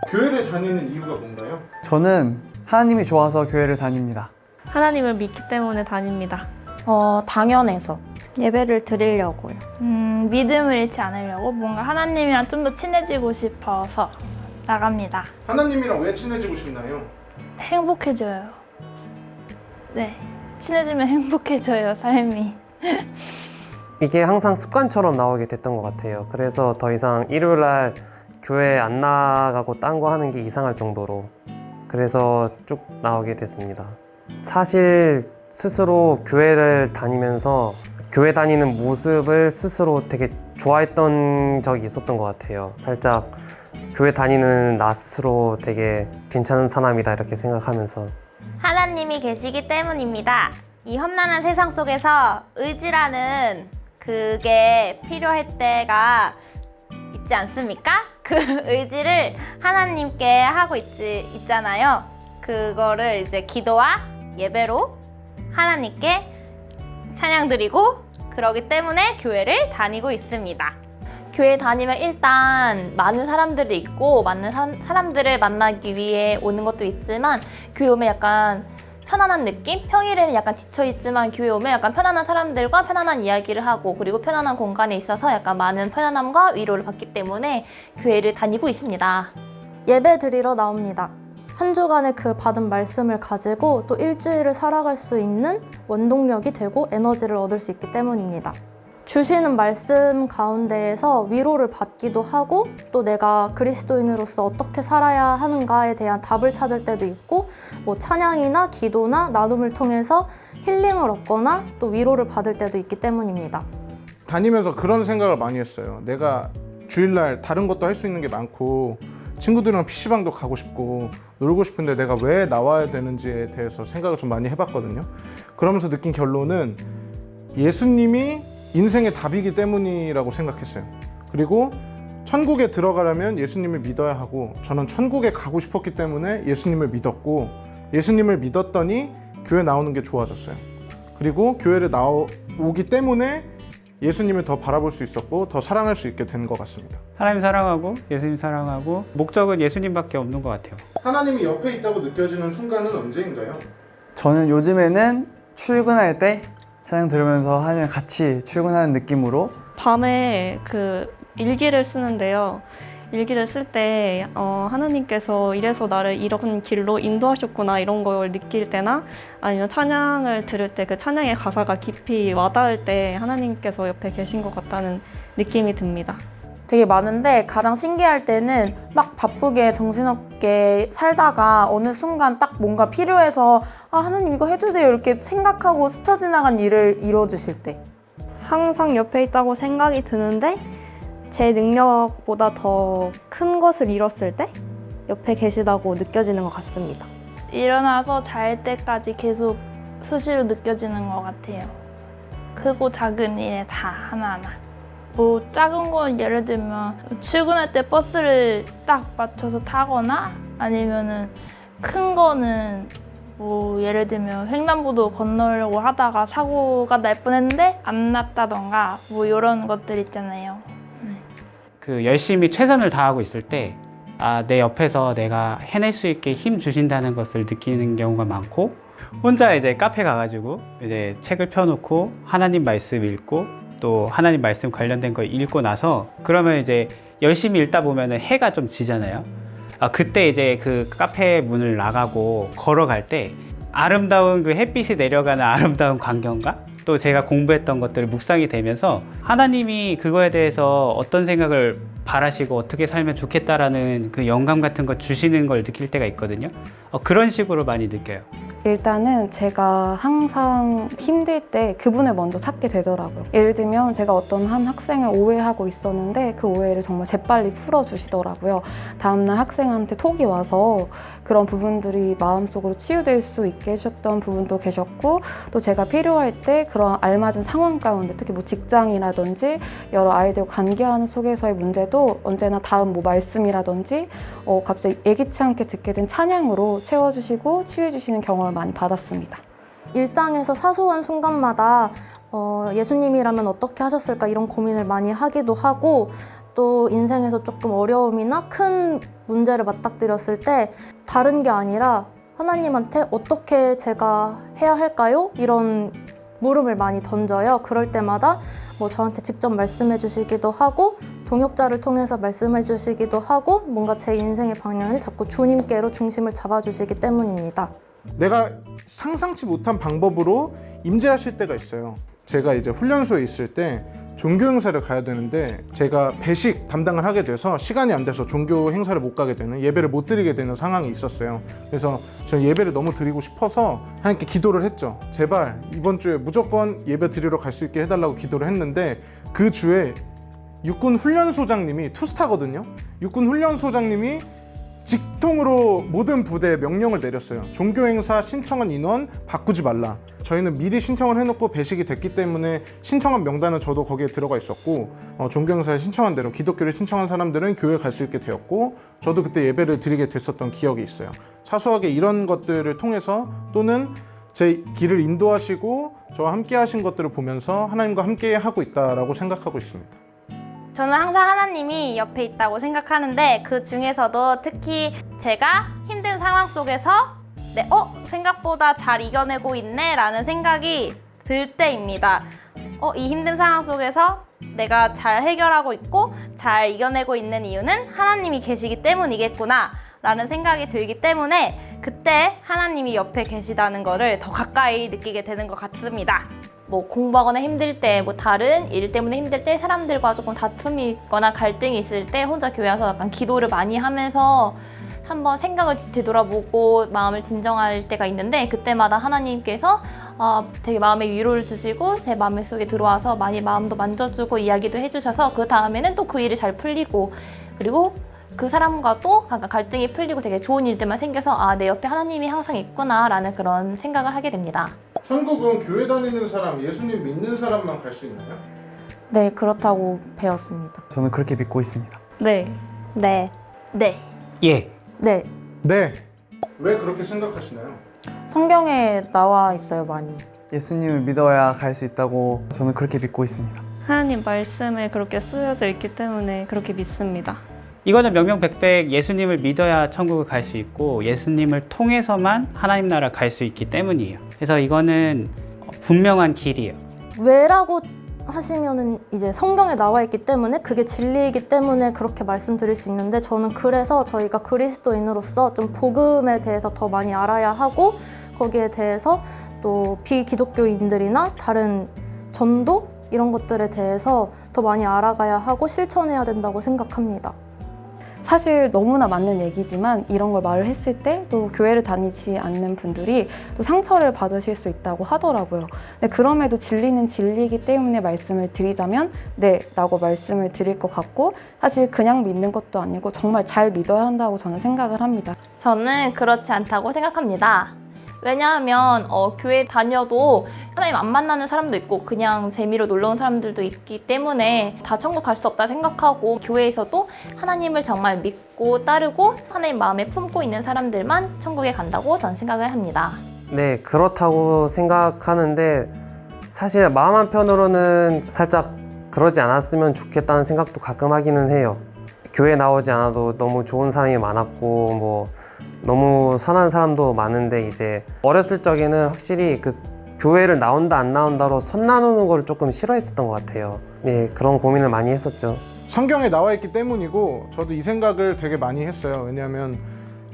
교회를 다니는 이유가 뭔가요? 저는 하나님이 좋아서 교회를 다닙니다. 하나님을 믿기 때문에 다닙니다. 당연해서 예배를 드리려고요. 믿음을 잃지 않으려고 뭔가 하나님이랑 좀 더 친해지고 싶어서 나갑니다. 하나님이랑 왜 친해지고 싶나요? 행복해져요. 네, 친해지면 행복해져요, 삶이. 이게 항상 습관처럼 나오게 됐던 것 같아요. 그래서 더 이상 일요일날 교회 안 나가고 딴 거 하는 게 이상할 정도로, 그래서 쭉 나오게 됐습니다. 사실 스스로 교회를 다니면서 교회 다니는 모습을 스스로 되게 좋아했던 적이 있었던 것 같아요. 살짝 교회 다니는 나 스스로 되게 괜찮은 사람이다 이렇게 생각하면서. 하나님이 계시기 때문입니다. 이 험난한 세상 속에서 의지라는 그게 필요할 때가 있지 않습니까? 그 의지를 하나님께 하고 있잖아요. 그거를 이제 기도와 예배로 하나님께 찬양 드리고, 그러기 때문에 교회를 다니고 있습니다. 교회 다니면 일단 많은 사람들이 있고 많은 사람들을 만나기 위해 오는 것도 있지만, 교회 오면 약간 편안한 느낌? 평일에는 약간 지쳐있지만 교회 오면 약간 편안한 사람들과 편안한 이야기를 하고, 그리고 편안한 공간에 있어서 약간 많은 편안함과 위로를 받기 때문에 교회를 다니고 있습니다. 예배 드리러 나옵니다. 한 주간의 그 받은 말씀을 가지고 또 일주일을 살아갈 수 있는 원동력이 되고 에너지를 얻을 수 있기 때문입니다. 주시는 말씀 가운데에서 위로를 받기도 하고, 또 내가 그리스도인으로서 어떻게 살아야 하는가에 대한 답을 찾을 때도 있고, 뭐 찬양이나 기도나 나눔을 통해서 힐링을 얻거나 또 위로를 받을 때도 있기 때문입니다. 다니면서 그런 생각을 많이 했어요. 내가 주일날 다른 것도 할 수 있는 게 많고 친구들이랑 PC방도 가고 싶고 놀고 싶은데 내가 왜 나와야 되는지에 대해서 생각을 좀 많이 해봤거든요. 그러면서 느낀 결론은 예수님이 인생의 답이기 때문이라고 생각했어요. 그리고 천국에 들어가려면 예수님을 믿어야 하고, 저는 천국에 가고 싶었기 때문에 예수님을 믿었고, 예수님을 믿었더니 교회 나오는 게 좋아졌어요. 그리고 교회를 나오기 때문에 예수님을 더 바라볼 수 있었고 더 사랑할 수 있게 된 것 같습니다. 하나님 사랑하고 예수님 사랑하고, 목적은 예수님밖에 없는 것 같아요. 하나님이 옆에 있다고 느껴지는 순간은 언제인가요? 저는 요즘에는 출근할 때 찬양 들으면서 하나님이랑 같이 출근하는 느낌으로. 밤에 그 일기를 쓰는데요. 일기를 쓸 때 하나님께서 이래서 나를 이런 길로 인도하셨구나 이런 걸 느낄 때나, 아니면 찬양을 들을 때 그 찬양의 가사가 깊이 와닿을 때 하나님께서 옆에 계신 것 같다는 느낌이 듭니다. 되게 많은데 가장 신기할 때는 막 바쁘게 정신없게 살다가 어느 순간 딱 뭔가 필요해서 하나님 이거 해주세요 이렇게 생각하고 스쳐 지나간 일을 이뤄주실 때. 항상 옆에 있다고 생각이 드는데 제 능력보다 더 큰 것을 이뤘을 때 옆에 계시다고 느껴지는 것 같습니다. 일어나서 잘 때까지 계속 수시로 느껴지는 것 같아요. 크고 작은 일에 다 하나하나. 뭐 작은 건 예를 들면 출근할 때 버스를 딱 맞춰서 타거나, 아니면은 큰 거는 뭐 예를 들면 횡단보도 건너려고 하다가 사고가 날 뻔했는데 안 났다던가, 뭐 이런 것들 있잖아요. 그 열심히 최선을 다하고 있을 때 내 옆에서 내가 해낼 수 있게 힘 주신다는 것을 느끼는 경우가 많고, 혼자 이제 카페 가가지고 이제 책을 펴놓고 하나님 말씀 읽고, 또 하나님 말씀 관련된 거 읽고 나서 그러면 이제 열심히 읽다 보면은 해가 좀 지잖아요. 그때 이제 그 카페 문을 나가고 걸어갈 때 아름다운 그 햇빛이 내려가는 아름다운 광경과, 또 제가 공부했던 것들 묵상이 되면서 하나님이 그거에 대해서 어떤 생각을 바라시고 어떻게 살면 좋겠다라는 그 영감 같은 거 주시는 걸 느낄 때가 있거든요. 그런 식으로 많이 느껴요. 일단은 제가 항상 힘들 때 그분을 먼저 찾게 되더라고요. 예를 들면 제가 어떤 한 학생을 오해하고 있었는데 그 오해를 정말 재빨리 풀어주시더라고요. 다음날 학생한테 톡이 와서 그런 부분들이 마음속으로 치유될 수 있게 해주셨던 부분도 계셨고, 또 제가 필요할 때 그런 알맞은 상황 가운데, 특히 뭐 직장이라든지 여러 아이들 관계하는 속에서의 문제도 언제나 다음 뭐 말씀이라든지 갑자기 예기치 않게 듣게 된 찬양으로 채워주시고 치유해주시는 경험을 많이 받았습니다. 일상에서 사소한 순간마다 예수님이라면 어떻게 하셨을까 이런 고민을 많이 하기도 하고 또 인생에서 조금 어려움이나 큰 문제를 맞닥뜨렸을 때 다른 게 아니라 하나님한테 어떻게 제가 해야 할까요? 이런 물음을 많이 던져요. 그럴 때마다 뭐 저한테 직접 말씀해 주시기도 하고 동역자를 통해서 말씀해 주시기도 하고 뭔가 제 인생의 방향을 자꾸 주님께로 중심을 잡아주시기 때문입니다. 내가 상상치 못한 방법으로 임재하실 때가 있어요. 제가 이제 훈련소에 있을 때 종교 행사를 가야 되는데 제가 배식 담당을 하게 돼서 시간이 안 돼서 종교 행사를 못 가게 되는, 예배를 못 드리게 되는 상황이 있었어요. 그래서 저는 예배를 너무 드리고 싶어서 하나님께 기도를 했죠. 제발 이번 주에 무조건 예배 드리러 갈 수 있게 해달라고 기도를 했는데 그 주에 육군 훈련소장님이 투스타거든요. 육군 훈련소장님이 직통으로 모든 부대에 명령을 내렸어요. 종교 행사 신청한 인원 바꾸지 말라. 저희는 미리 신청을 해놓고 배식이 됐기 때문에 신청한 명단은 저도 거기에 들어가 있었고 종교 행사를 신청한 대로 기독교를 신청한 사람들은 교회에 갈 수 있게 되었고 저도 그때 예배를 드리게 됐었던 기억이 있어요. 사소하게 이런 것들을 통해서 또는 제 길을 인도하시고 저와 함께 하신 것들을 보면서 하나님과 함께 하고 있다라고 생각하고 있습니다. 저는 항상 하나님이 옆에 있다고 생각하는데 그 중에서도 특히 제가 힘든 상황 속에서 생각보다 잘 이겨내고 있네 라는 생각이 들 때입니다. 이 힘든 상황 속에서 내가 잘 해결하고 있고 잘 이겨내고 있는 이유는 하나님이 계시기 때문이겠구나 라는 생각이 들기 때문에 그때 하나님이 옆에 계시다는 거를 더 가까이 느끼게 되는 것 같습니다. 뭐 공부하거나 힘들 때, 뭐 다른 일 때문에 힘들 때, 사람들과 조금 다툼이 있거나 갈등이 있을 때 혼자 교회 와서 약간 기도를 많이 하면서 한번 생각을 되돌아보고 마음을 진정할 때가 있는데 그때마다 하나님께서 되게 마음에 위로를 주시고 제 마음속에 들어와서 많이 마음도 만져주고 이야기도 해주셔서 그 다음에는 또 그 일이 잘 풀리고 그리고 그 사람과 또 갈등이 풀리고 되게 좋은 일들만 생겨서 내 옆에 하나님이 항상 있구나 라는 그런 생각을 하게 됩니다. 천국은 교회 다니는 사람, 예수님 믿는 사람만 갈 수 있나요? 네, 그렇다고 배웠습니다. 저는 그렇게 믿고 있습니다. 네. 네. 네. 예. 네. 네. 왜 그렇게 생각하시나요? 성경에 나와 있어요, 많이. 예수님을 믿어야 갈 수 있다고 저는 그렇게 믿고 있습니다. 하나님 말씀에 그렇게 쓰여져 있기 때문에 그렇게 믿습니다. 이거는 명명백백 예수님을 믿어야 천국을 갈 수 있고 예수님을 통해서만 하나님 나라 갈 수 있기 때문이에요. 그래서 이거는 분명한 길이에요. 왜라고 하시면은 이제 성경에 나와 있기 때문에 그게 진리이기 때문에 그렇게 말씀드릴 수 있는데 저는 그래서 저희가 그리스도인으로서 좀 복음에 대해서 더 많이 알아야 하고 거기에 대해서 또 비기독교인들이나 다른 전도 이런 것들에 대해서 더 많이 알아가야 하고 실천해야 된다고 생각합니다. 사실 너무나 맞는 얘기지만 이런 걸 말을 했을 때 또 교회를 다니지 않는 분들이 또 상처를 받으실 수 있다고 하더라고요. 근데 그럼에도 진리는 진리이기 때문에 말씀을 드리자면 네 라고 말씀을 드릴 것 같고 사실 그냥 믿는 것도 아니고 정말 잘 믿어야 한다고 저는 생각을 합니다. 저는 그렇지 않다고 생각합니다. 왜냐하면 교회 다녀도 하나님 안 만나는 사람도 있고 그냥 재미로 놀러 온 사람들도 있기 때문에 다 천국 갈 수 없다 생각하고 교회에서도 하나님을 정말 믿고 따르고 하나님 마음에 품고 있는 사람들만 천국에 간다고 저는 생각을 합니다. 네, 그렇다고 생각하는데 사실 마음 한편으로는 살짝 그러지 않았으면 좋겠다는 생각도 가끔 하기는 해요. 교회 나오지 않아도 너무 좋은 사람이 많았고 뭐 너무 선한 사람도 많은데 이제 어렸을 적에는 확실히 그 교회를 나온다 안 나온다로 선 나누는 걸 조금 싫어했었던 것 같아요. 네, 그런 고민을 많이 했었죠. 성경에 나와 있기 때문이고 저도 이 생각을 되게 많이 했어요. 왜냐하면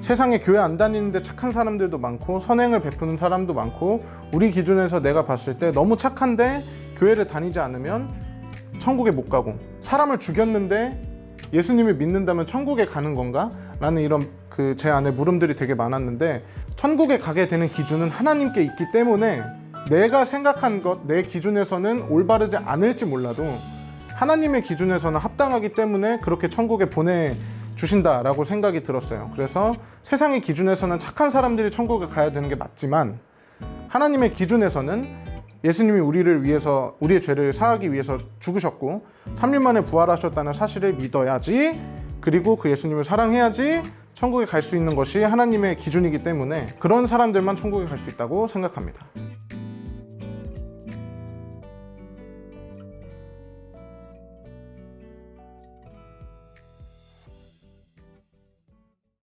세상에 교회 안 다니는데 착한 사람들도 많고 선행을 베푸는 사람도 많고 우리 기준에서 내가 봤을 때 너무 착한데 교회를 다니지 않으면 천국에 못 가고 사람을 죽였는데 예수님을 믿는다면 천국에 가는 건가? 라는 이런 제 안에 물음들이 되게 많았는데 천국에 가게 되는 기준은 하나님께 있기 때문에 내가 생각한 것, 내 기준에서는 올바르지 않을지 몰라도 하나님의 기준에서는 합당하기 때문에 그렇게 천국에 보내주신다라고 생각이 들었어요. 그래서 세상의 기준에서는 착한 사람들이 천국에 가야 되는 게 맞지만 하나님의 기준에서는 예수님이 우리를 위해서 우리의 죄를 사하기 위해서 죽으셨고 3일 만에 부활하셨다는 사실을 믿어야지 그리고 그 예수님을 사랑해야지 천국에 갈 수 있는 것이 하나님의 기준이기 때문에 그런 사람들만 천국에 갈 수 있다고 생각합니다.